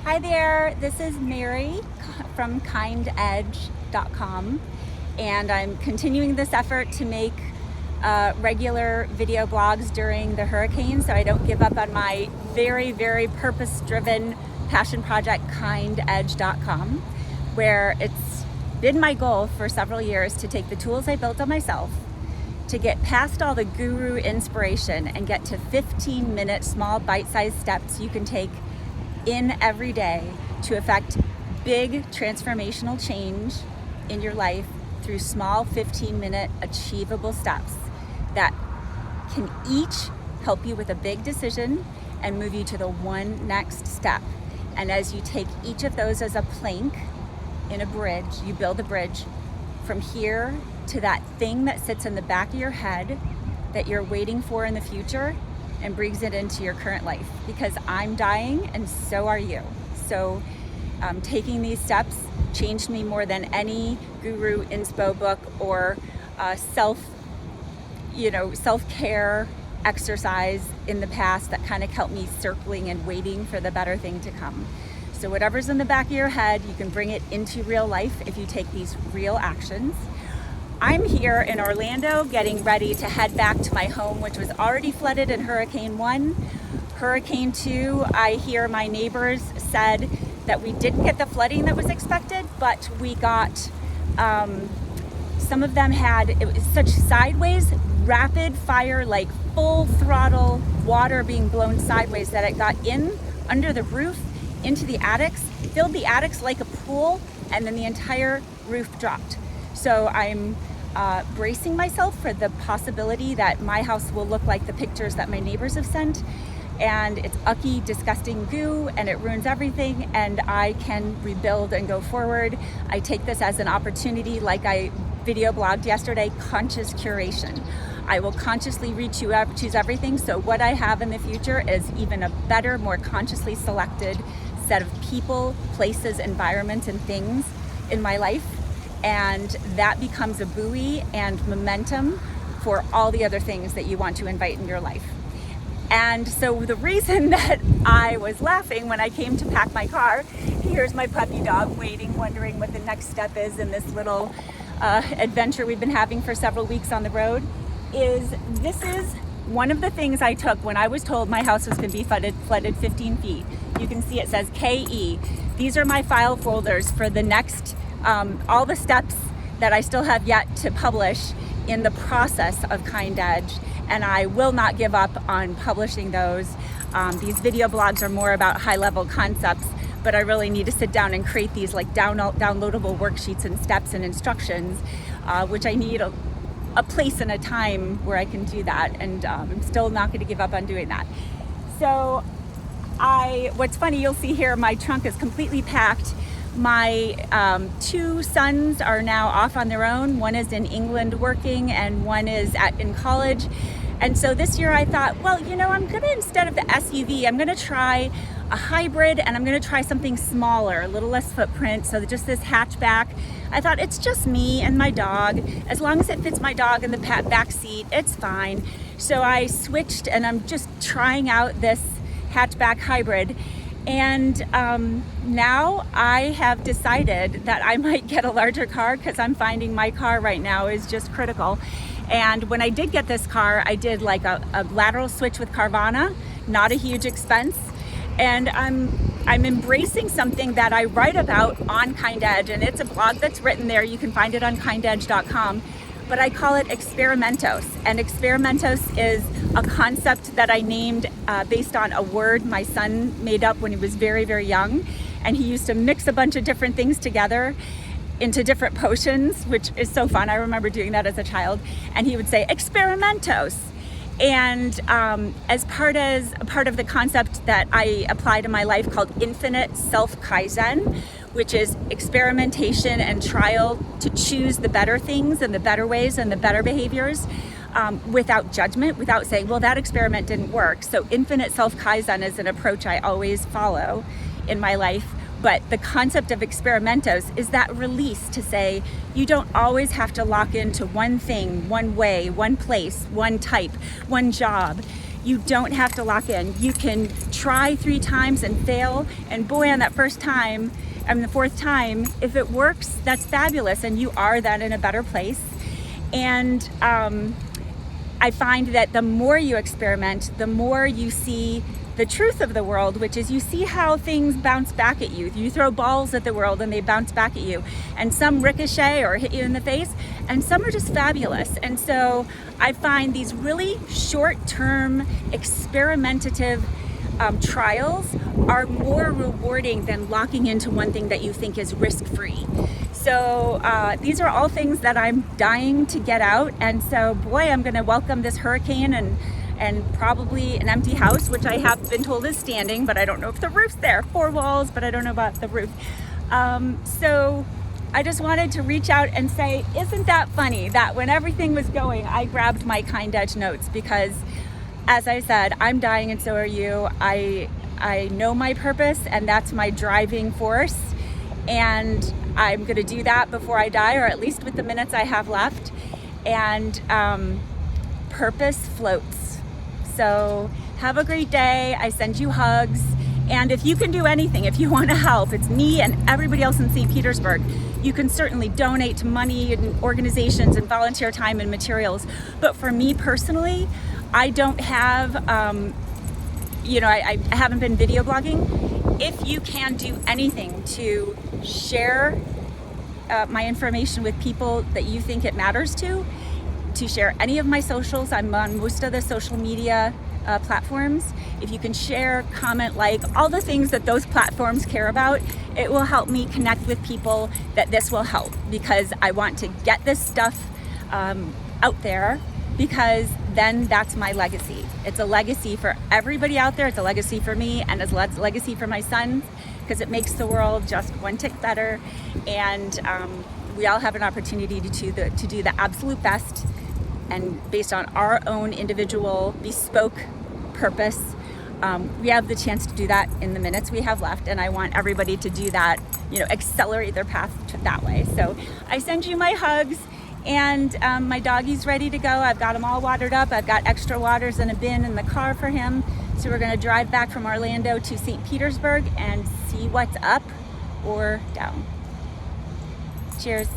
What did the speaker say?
Hi there, this is Mary from KindEdge.com, and I'm continuing this effort to make regular video blogs during the hurricane so I don't give up on my very purpose-driven passion project KindEdge.com, where it's been my goal for several years to take the tools I built on myself, to get past all the guru inspiration and get to 15-minute small bite-sized steps you can take in every day to affect big transformational change in your life through small 15-minute achievable steps that can each help you with a big decision and move you to the one next step. And as you take each of those as a plank in a bridge, you build a bridge from here to that thing that sits in the back of your head that you're waiting for in the future, and brings it into your current life, because I'm dying and so are you. So taking these steps changed me more than any guru inspo book or self-care exercise in the past that kind of kept me circling and waiting for the better thing to come. So whatever's in the back of your head, you can bring it into real life if you take these real actions. I'm here in Orlando getting ready to head back to my home, which was already flooded in Hurricane 1. Hurricane 2, I hear my neighbors said that we didn't get the flooding that was expected, but we got, some of them had, it was such sideways, rapid fire, like full throttle water being blown sideways that it got in under the roof, into the attics, filled the attics like a pool, and then the entire roof dropped. So I'm bracing myself for the possibility that my house will look like the pictures that my neighbors have sent, and it's ucky, disgusting goo, and it ruins everything, and I can rebuild and go forward. I take this as an opportunity, like I video blogged yesterday, conscious curation. I will consciously choose everything, so what I have in the future is even a better, more consciously selected set of people, places, environments, and things in my life. And that becomes a buoy and momentum for all the other things that you want to invite in your life. And so the reason that I was laughing when I came to pack my car, here's my puppy dog waiting, wondering what the next step is in this little adventure we've been having for several weeks on the road, is this is one of the things I took when I was told my house was going to be flooded 15 feet. You can see it says KE. These are my file folders for the next all the steps that I still have yet to publish in the process of KindEdge, and I will not give up on publishing those. These video blogs are more about high-level concepts, but I really need to sit down and create these like downloadable worksheets and steps and instructions, which I need a place and a time where I can do that, and I'm still not going to give up on doing that. So what's funny, you'll see here my trunk is completely packed. My two sons are now off on their own. One is in England working and one is in college. And so this year I thought, well, I'm gonna, instead of the SUV, I'm gonna try a hybrid, and I'm gonna try something smaller, a little less footprint, so just this hatchback. I thought, it's just me and my dog. As long as it fits my dog in the back seat, it's fine. So I switched, and I'm just trying out this hatchback hybrid. And now I have decided that I might get a larger car, because I'm finding my car right now is just critical. And when I did get this car, I did like a lateral switch with Carvana, not a huge expense. And I'm embracing something that I write about on KindEdge, and it's a blog that's written there. You can find it on KindEdge.com. But I call it Experimentos. And Experimentos is a concept that I named based on a word my son made up when he was very young. And he used to mix a bunch of different things together into different potions, which is so fun. I remember doing that as a child. And he would say, Experimentos. And as part of the concept that I apply to my life called infinite self-Kaizen, which is experimentation and trial to choose the better things and the better ways and the better behaviors without judgment, without saying, well, that experiment didn't work. So infinite self-Kaizen is an approach I always follow in my life. But the concept of Experimentos is that release to say, you don't always have to lock into one thing, one way, one place, one type, one job. You don't have to lock in. You can try 3 times and fail, and boy, on that first time, the 4th time, if it works, that's fabulous, and you are then in a better place. And I find that the more you experiment, the more you see the truth of the world, which is you see how things bounce back at you. You throw balls at the world and they bounce back at you, and some ricochet or hit you in the face, and some are just fabulous. And so I find these really short-term experimentative trials are more rewarding than locking into one thing that you think is risk-free. So these are all things that I'm dying to get out, and so boy, I'm going to welcome this hurricane and probably an empty house, which I have been told is standing, but I don't know if the roof's there. 4 walls, but I don't know about the roof. So I just wanted to reach out and say, isn't that funny that when everything was going, I grabbed my KindEdge notes, because as I said, I'm dying and so are you. I know my purpose, and that's my driving force, and I'm gonna do that before I die, or at least with the minutes I have left. And purpose floats. So have a great day. I send you hugs. And if you can do anything, if you want to help, it's me and everybody else in St. Petersburg. You can certainly donate to money and organizations and volunteer time and materials. But for me personally, I don't have, I haven't been video blogging. If you can do anything to share my information with people that you think it matters to share any of my socials. I'm on most of the social media platforms. If you can share, comment, like, all the things that those platforms care about, it will help me connect with people that this will help, because I want to get this stuff out there, because then that's my legacy. It's a legacy for everybody out there. It's a legacy for me, and it's a legacy for my sons, because it makes the world just one tick better. And we all have an opportunity to do the absolute best, and based on our own individual bespoke purpose. We have the chance to do that in the minutes we have left, and I want everybody to do that, accelerate their path that way. So I send you my hugs, and my doggie's ready to go. I've got him all watered up. I've got extra waters in a bin in the car for him. So we're gonna drive back from Orlando to St. Petersburg and see what's up or down. Cheers.